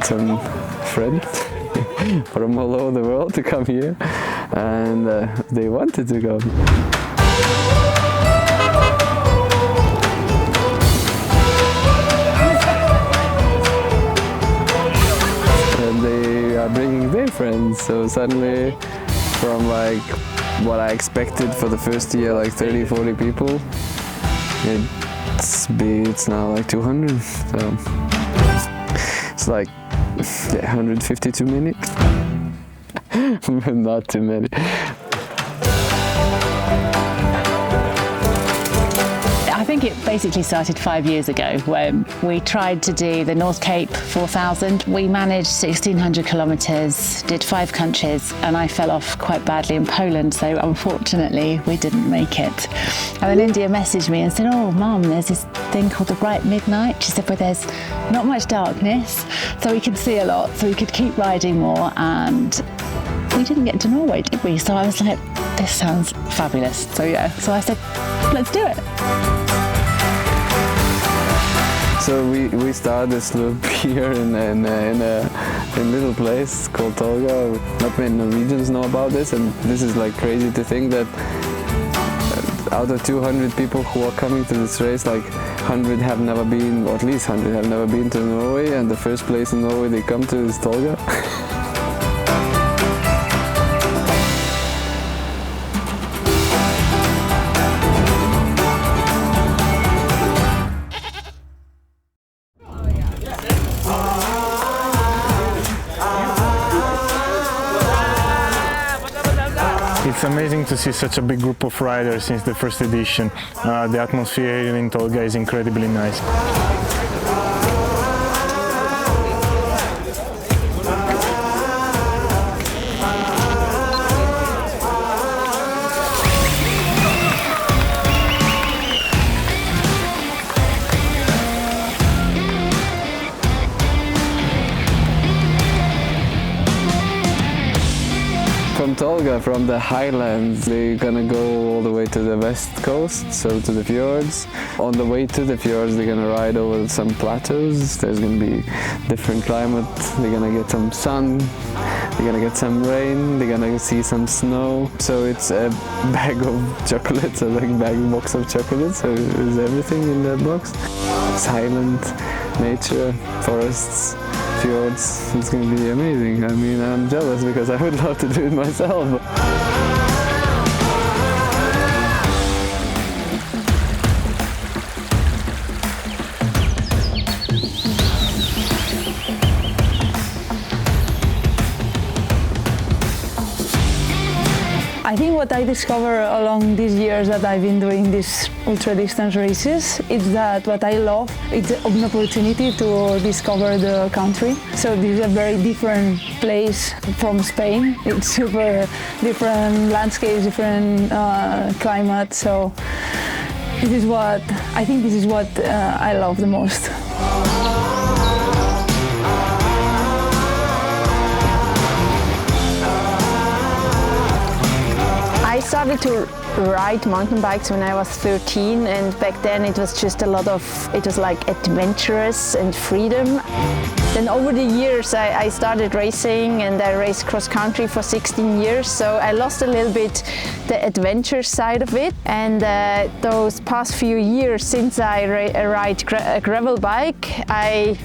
invited some friends from all over the world to come here, and they wanted to come. And they are bringing their friends, so suddenly from like what I expected for the first year, like 30-40 people, it's now like 200, so it's like 150 too many. Not too many. I think it basically started 5 years ago when we tried to do the North Cape 4000. We managed 1,600 kilometres, did 5 countries, and I fell off quite badly in Poland, so unfortunately we didn't make it. And then India messaged me and said, "Oh, Mum, there's this thing called the bright midnight." She said, "But there's not much darkness, so we could see a lot, so we could keep riding more." And we didn't get to Norway, did we? So I was like, this sounds fabulous. So yeah, so I said, let's do it. So we started this loop here in a little place called Tolga. Not many Norwegians know about this, and this is like crazy to think that out of 200 people who are coming to this race, like 100 have never been, or at least 100 have never been to Norway, and the first place in Norway they come to is Tolga. It's amazing to see such a big group of riders since the first edition. The atmosphere here in Tolga is incredibly nice. From Tolga, from the highlands, they're gonna go all the way to the west coast, so to the fjords. On the way to the fjords, they're gonna ride over some plateaus. There's gonna be different climate. They're gonna get some sun, they're gonna get some rain, they're gonna see some snow. So it's a bag of chocolates, a box of chocolates, so there's everything in that box. Silent, nature, forests, fjords. It's going to be amazing. I mean, I'm jealous because I would love to do it myself. I think what I discovered along these years that I've been doing these ultra-distance races is that what I love is an opportunity to discover the country. So this is a very different place from Spain. It's super different landscapes, different climate. So this is what I love the most. I started to ride mountain bikes when I was 13, and back then it was just it was like adventurous and freedom. Then over the years I started racing, and I raced cross country for 16 years, so I lost a little bit the adventure side of it. And those past few years since I ride a gravel bike, I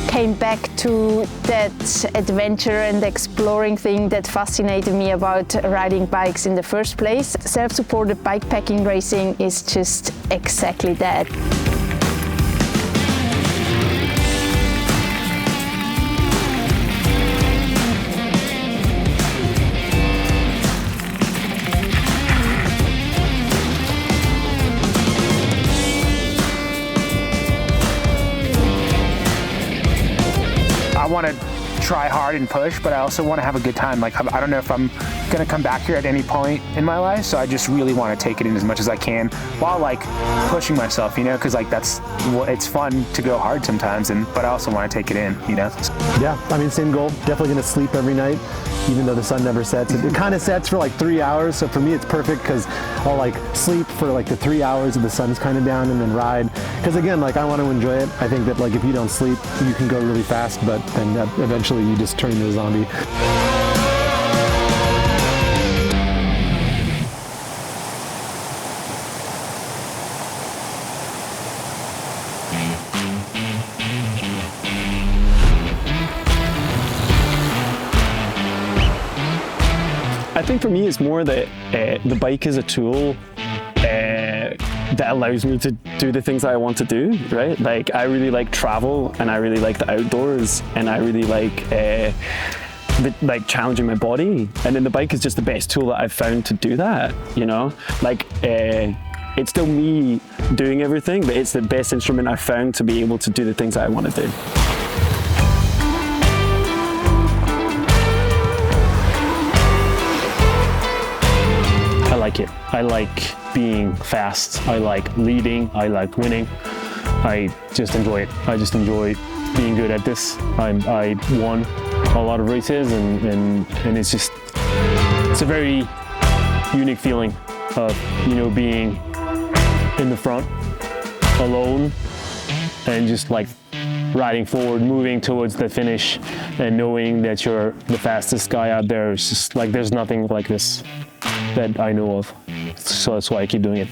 came back to that adventure and exploring thing that fascinated me about riding bikes in the first place. Self-supported bikepacking racing is just exactly that. I want to try hard and push, but I also want to have a good time. Like, I don't know if I'm going to come back here at any point in my life, so I just really want to take it in as much as I can while like pushing myself, you know, because like it's fun to go hard sometimes, but I also want to take it in, you know. Yeah, I mean, same goal. Definitely going to sleep every night, even though the sun never sets. It kind of sets for like 3 hours, so for me it's perfect because I'll like sleep for like the 3 hours of the sun's kind of down and then ride. Because again, like I want to enjoy it. I think that like if you don't sleep, you can go really fast, but then eventually you just turn into a zombie. I think for me it's more that the bike is a tool that allows me to do the things that I want to do, right? Like I really like travel and I really like the outdoors and I really like challenging my body, and then the bike is just the best tool that I've found to do that, you know? Like it's still me doing everything, but it's the best instrument I've found to be able to do the things that I want to do. I like it. I like being fast. I like leading. I like winning. I just enjoy it. I just enjoy being good at this. I won a lot of races and it's a very unique feeling of, you know, being in the front alone and just like riding forward, moving towards the finish and knowing that you're the fastest guy out there. It's just like there's nothing like this that I know of. So that's why I keep doing it.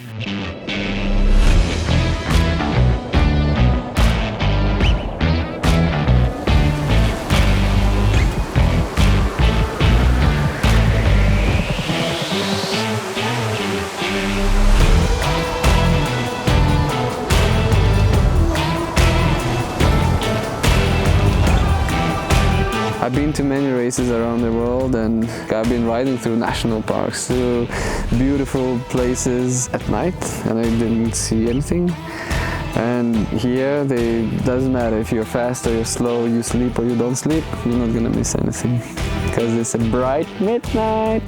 I've been to many races around the world and I've been riding through national parks, through beautiful places at night, and I didn't see anything. And here, it doesn't matter if you're fast or you're slow, you sleep or you don't sleep, you're not gonna miss anything because it's a bright midnight.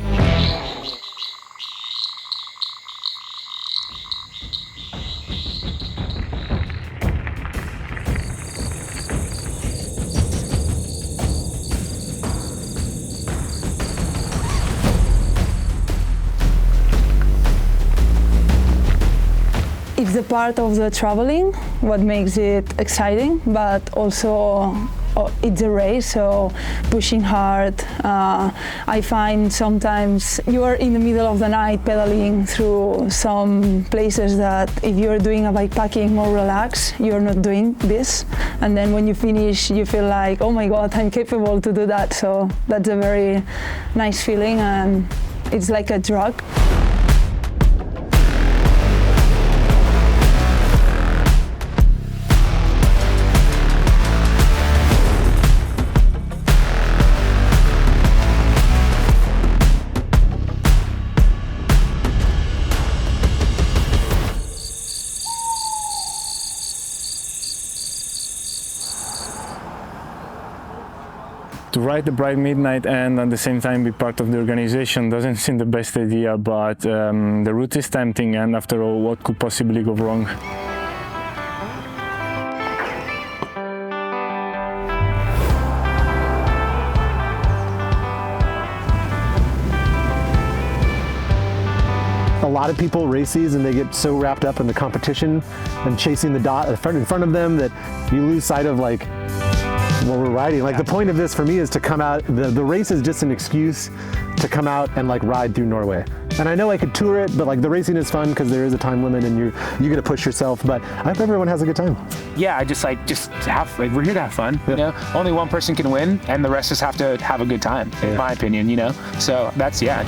It's the part of the traveling what makes it exciting, but also it's a race, so pushing hard. I find sometimes you are in the middle of the night pedaling through some places that if you're doing a bikepacking more relaxed, you're not doing this. And then when you finish, you feel like, oh my God, I'm capable to do that. So that's a very nice feeling, and it's like a drug. To ride the bright midnight and at the same time be part of the organization doesn't seem the best idea, but the route is tempting, and after all, what could possibly go wrong? A lot of people race these and they get so wrapped up in the competition and chasing the dot in front of them that you lose sight of like what we're riding. Like the point of this for me is to come out, the race is just an excuse to come out and like ride through Norway. And I know I could tour it, but like the racing is fun because there is a time limit and you're gonna push yourself, but I hope everyone has a good time. Yeah, just have, we're here to have fun, you know? Only one person can win and the rest just have to have a good time, in my opinion, you know? So that's, yeah.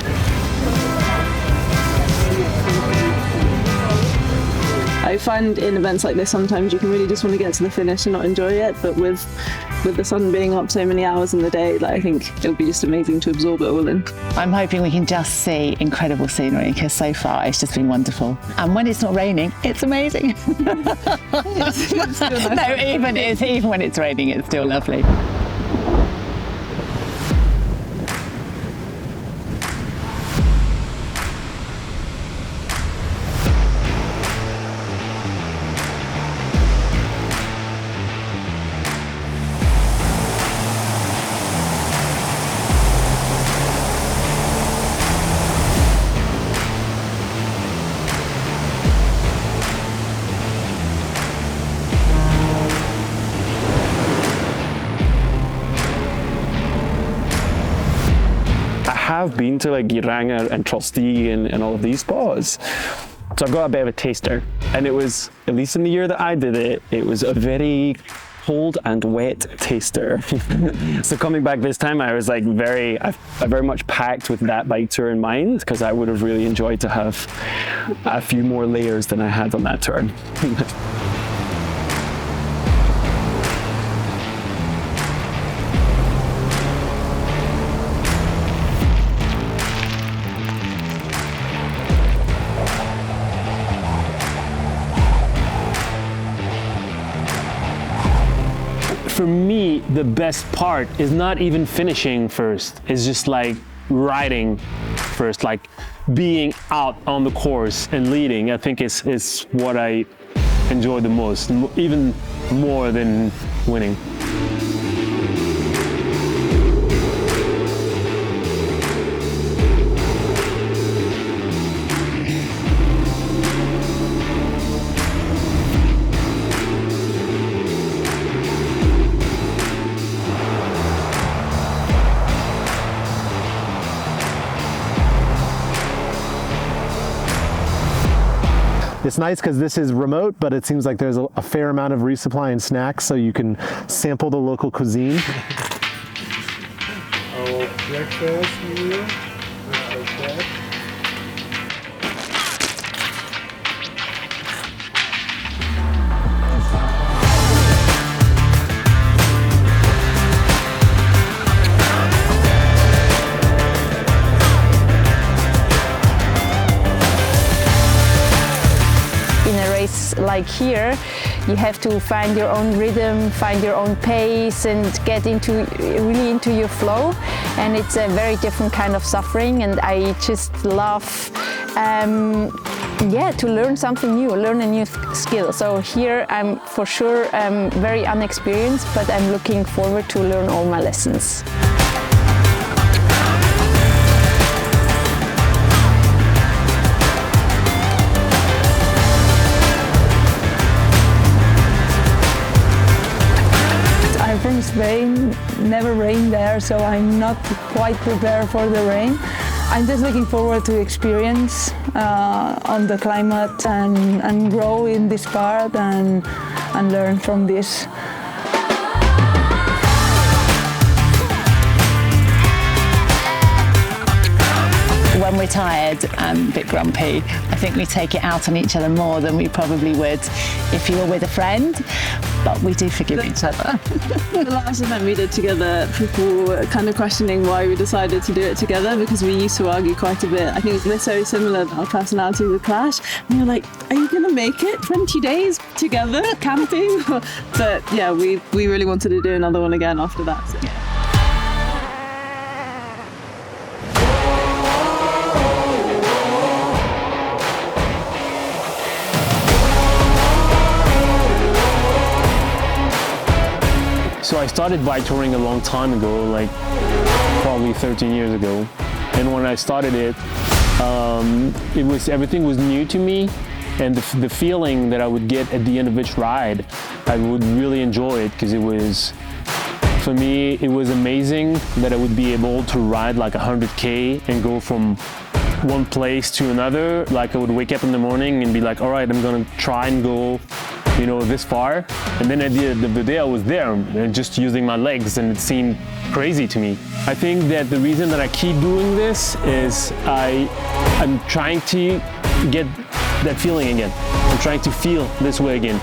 I find in events like this sometimes you can really just want to get to the finish and not enjoy it, but with the sun being up so many hours in the day, like, I think it'll be just amazing to absorb it all in. I'm hoping we can just see incredible scenery because so far it's just been wonderful. And when it's not raining, it's amazing. No, even when it's raining, it's still lovely. have been to like Geiranger and Trollstigen and all of these spots. So I've got a bit of a taster, and it was, at least in the year that I did it, it was a very cold and wet taster. So coming back this time, I was like I very much packed with that bike tour in mind, because I would have really enjoyed to have a few more layers than I had on that tour. For me, the best part is not even finishing first. It's just like riding first, like being out on the course and leading. I think is what I enjoy the most, even more than winning. It's nice because this is remote, but it seems like there's a fair amount of resupply and snacks, so you can sample the local cuisine. Breakfast here. Like here, you have to find your own rhythm, find your own pace, and get really into your flow. And it's a very different kind of suffering, and I just love to learn something new, learn a new skill. So here I'm for sure very unexperienced, but I'm looking forward to learn all my lessons. From Spain, never rained there, so I'm not quite prepared for the rain. I'm just looking forward to experience on the climate and grow in this part and learn from this. When we're tired and a bit grumpy, I think we take it out on each other more than we probably would if you were with a friend, but we do forgive each other. The last event we did together, people were kind of questioning why we decided to do it together, because we used to argue quite a bit. I think we're so similar that our personalities would clash. And you're like, are you going to make it 20 days together camping? But yeah, we really wanted to do another one again after that. So. Yeah. So I started bike touring a long time ago, like probably 13 years ago. And when I started it, everything was new to me, and the feeling that I would get at the end of each ride, I would really enjoy it, because for me, it was amazing that I would be able to ride like 100K and go from one place to another. Like I would wake up in the morning and be like, all right, I'm gonna try and go this far. And then at the end of the day, I was there and just using my legs, and it seemed crazy to me. I think that the reason that I keep doing this is I'm trying to get that feeling again. I'm trying to feel this way again.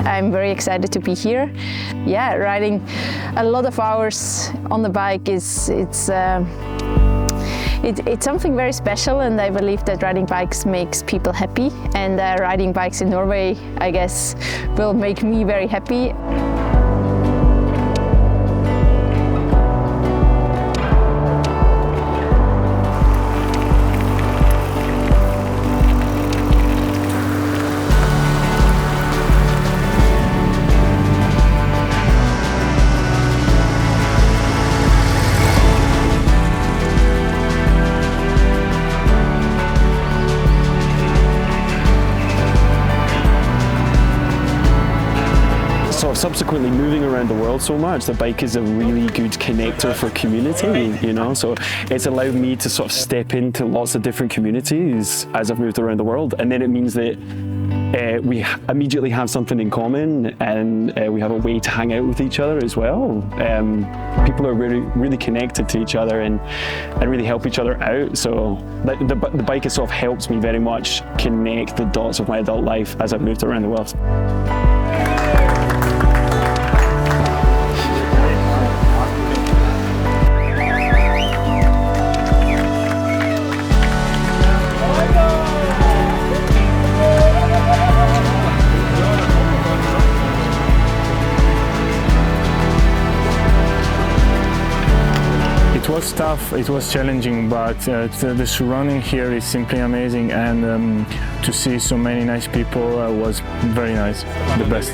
I'm very excited to be here. Yeah, riding a lot of hours on the bike it's something very special, and I believe that riding bikes makes people happy, and riding bikes in Norway, I guess, will make me very happy. subsequently moving around the world so much, the bike is a really good connector for community, you know, so it's allowed me to sort of step into lots of different communities as I've moved around the world, and then it means that we immediately have something in common, and we have a way to hang out with each other as well. People are really connected to each other and really help each other out, so the bike has sort of helped me very much connect the dots of my adult life as I've moved around the world. It was tough, it was challenging, but the surrounding here is simply amazing, and to see so many nice people was very nice, the best.